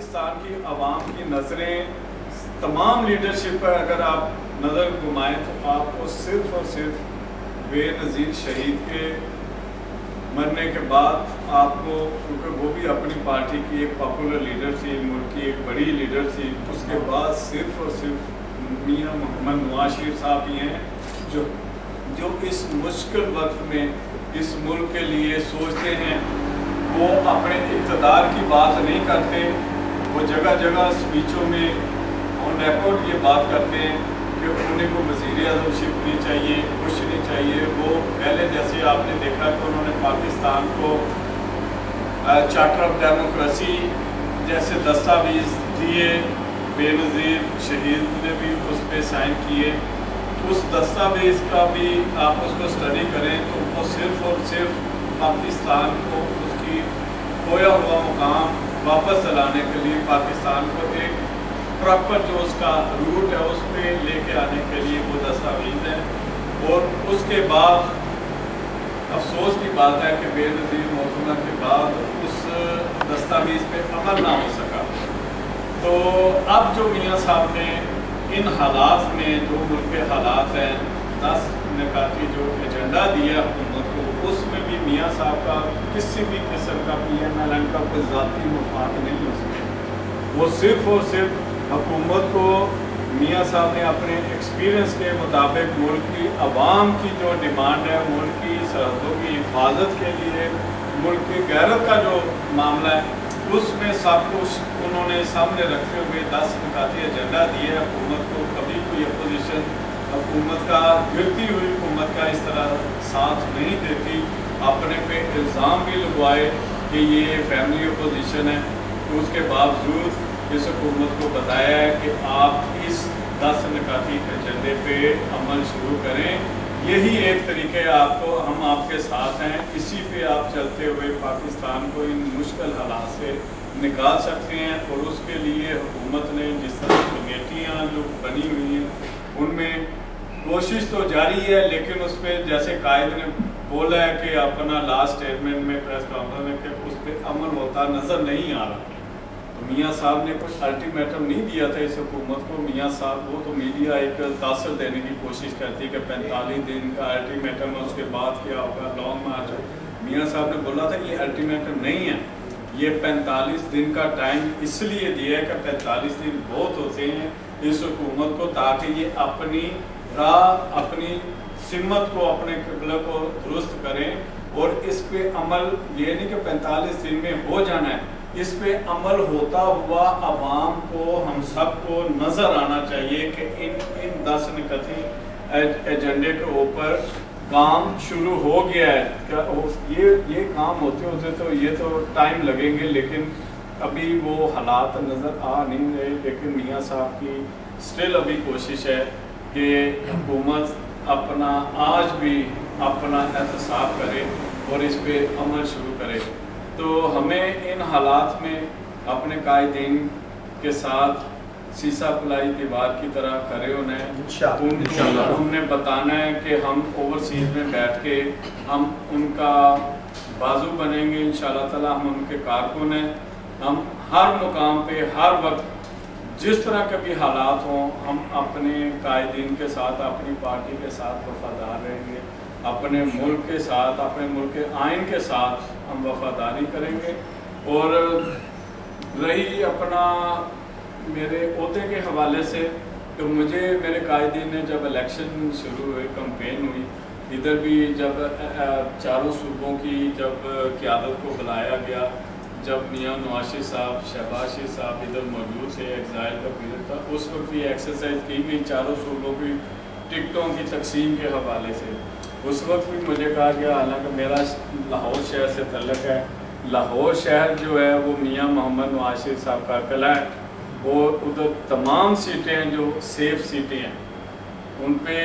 پاکستان کی عوام کی نظریں تمام لیڈرشپ پر اگر آپ نظر گھمائیں تو آپ کو صرف اور صرف بے نظیر شہید کے مرنے کے بعد آپ کو، کیونکہ وہ بھی اپنی پارٹی کی ایک پاپولر لیڈر تھی، ملک کی ایک بڑی لیڈر تھی، اس کے بعد صرف اور صرف میاں محمد نواز شریف صاحب ہی ہیں جو اس مشکل وقت میں اس ملک کے لیے سوچتے ہیں۔ وہ اپنے اقتدار کی بات نہیں کرتے، وہ جگہ جگہ اسپیچوں میں آن ریکارڈ یہ بات کرتے ہیں کہ انہیں کو وزیر اعظم شپ نہیں چاہیے، کچھ نہیں چاہیے۔ وہ پہلے جیسے آپ نے دیکھا کہ انہوں نے پاکستان کو چارٹر آف ڈیموکریسی جیسے دستاویز دیے، بے نظیر شہید نے بھی اس پہ سائن کیے۔ اس دستاویز کا بھی آپ اس کو اسٹڈی کریں تو وہ صرف اور صرف پاکستان کو اس کی کھویا ہوا مقام واپس دلانے کے لیے، پاکستان کو ایک پراپر جو اس کا روٹ ہے اس پہ لے کے آنے کے لیے وہ دستاویز ہے۔ اور اس کے بعد افسوس کی بات ہے کہ بے نظیر محکمہ کے بعد اس دستاویز پہ عمل نہ ہو سکا۔ تو اب جو میاں صاحب نے ان حالات میں جو ملک کے حالات ہیں 10 نکاتی جو ایجنڈا دیا حکومت کو، اس میں بھی میاں صاحب کا کسی بھی قسم کا PMLN کا کوئی ذاتی مفاد نہیں ہو سکے۔ وہ صرف اور صرف حکومت کو میاں صاحب نے اپنے ایکسپیرینس کے مطابق ملک کی عوام کی جو ڈیمانڈ ہے، ملک کی سرحدوں کی حفاظت کے لیے، ملک کی غیرت کا جو معاملہ ہے، اس میں سب کچھ انہوں نے سامنے رکھتے ہوئے 10 نکاتی ایجنڈا دیے حکومت کو۔ کبھی کوئی اپوزیشن حکومت کا، گرتی ہوئی حکومت کا اس طرح ساتھ نہیں دیتی، اپنے پہ الزام بھی لگوائے کہ یہ فیملی اپوزیشن ہے۔ تو اس کے باوجود اس حکومت کو بتایا ہے کہ آپ اس 10 نکاتی ایجنڈے پہ عمل شروع کریں، یہی ایک طریقے آپ کو، ہم آپ کے ساتھ ہیں، اسی پہ آپ چلتے ہوئے پاکستان کو ان مشکل حالات سے نکال سکتے ہیں۔ اور اس کے لیے حکومت نے جس طرح کمیٹیاں جو بنی ہوئی ہیں ان میں کوشش تو جاری ہے، لیکن اس پہ جیسے قائد نے بولا ہے کہ اپنا لاسٹ اسٹیٹمنٹ میں پریس کانفرنس میں کہ اس پہ عمل ہوتا نظر نہیں آ رہا۔ میاں صاحب نے کچھ الٹیمیٹم نہیں دیا تھا اس حکومت کو۔ میاں صاحب وہ تو میڈیا ایک تاثر دینے کی کوشش کرتی ہے کہ 45 دن کا الٹیمیٹم ہے، اس کے بعد کیا ہوگا، لانگ مارچ۔ میاں صاحب نے بولا تھا یہ الٹیمیٹم نہیں ہے، یہ 45 دن کا ٹائم اس لیے دیا ہے کہ 45 دن بہت ہوتے ہیں اس حکومت کو، تاکہ یہ اپنی راہ، اپنی سمت کو، اپنے قبلہ کو درست کریں۔ اور اس پہ عمل یہ نہیں کہ 45 دن میں ہو جانا ہے، اس پہ عمل ہوتا ہوا عوام کو، ہم سب کو نظر آنا چاہیے کہ ان 10 نکاتی ایجنڈے کے اوپر کام شروع ہو گیا ہے۔ یہ کام ہوتے ہوتے تو یہ تو ٹائم لگیں گے، لیکن ابھی وہ حالات نظر آ نہیں رہے۔ لیکن میاں صاحب کی سٹل ابھی کوشش ہے کہ حکومت اپنا آج بھی اپنا احتساب کرے اور اس پہ عمل شروع کرے۔ تو ہمیں ان حالات میں اپنے قائدین کے ساتھ سیسا پلائی دیوار کی طرح کھڑے ہونا ہے۔ ہم نے بتانا ہے کہ ہم اوورسیز میں بیٹھ کے ہم ان کا بازو بنیں گے انشاءاللہ تعالی، ہم ان کے کارکن ہیں۔ ہم ہر مقام پہ ہر وقت جس طرح کے بھی حالات ہوں، ہم اپنے قائدین کے ساتھ، اپنی پارٹی کے ساتھ وفادار رہیں گے، اپنے ملک کے ساتھ، اپنے ملک کے آئین کے ساتھ ہم وفاداری کریں گے۔ اور رہی اپنا میرے عہدے کے حوالے سے، تو مجھے میرے قائدین نے جب الیکشن شروع ہوئی، کمپین ہوئی، ادھر بھی جب چاروں صوبوں کی جب قیادت کو بلایا گیا، جب میاں نواز شریف صاحب، شہباز شریف صاحب ادھر موجود تھے، ایگزائل کا پیریڈ تھا، اس وقت بھی ایکسرسائز کی گئی چاروں صوبوں کی ٹکٹوں کی تقسیم کے حوالے سے۔ اس وقت بھی مجھے کہا گیا، حالانکہ میرا لاہور شہر سے تعلق ہے، لاہور شہر جو ہے وہ میاں محمد نواز شریف صاحب کا قلعہ ہے، اور ادھر تمام سیٹیں جو سیف سیٹیں ہیں ان پہ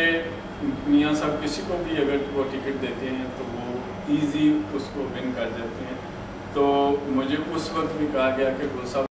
میاں صاحب کسی کو بھی اگر وہ ٹکٹ دیتے ہیں تو وہ ایزی اس کو ون کر دیتے ہیں۔ تو مجھے اس وقت بھی کہا گیا کہ گل صاحب